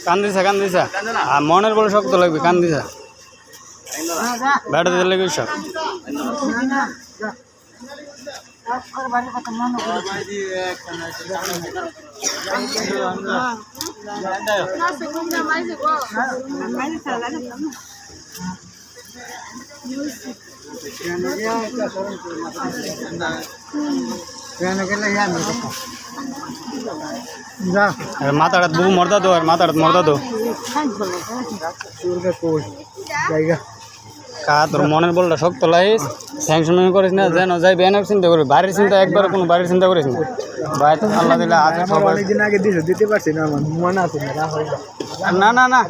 কান্দিসা আর মনের বলে শক্ত লাগবে কান্দিসা ব্যাটা দিতে লাগবে সব মাথাটা বহু মর্দা দো আর মাথাটা মর্দা দো কা তোর মনের বলটা শক্ত লাইস টেনশন করিস না যেন যাই বেয়ানোর চিন্তা করবি বাড়ির চিন্তা একবার কোনো বাড়ির চিন্তা করিস না ভাই তো আল্লাহ দিলে আজ অনেকদিন আগে দিতে পারছি না আমার মনে আছে না না না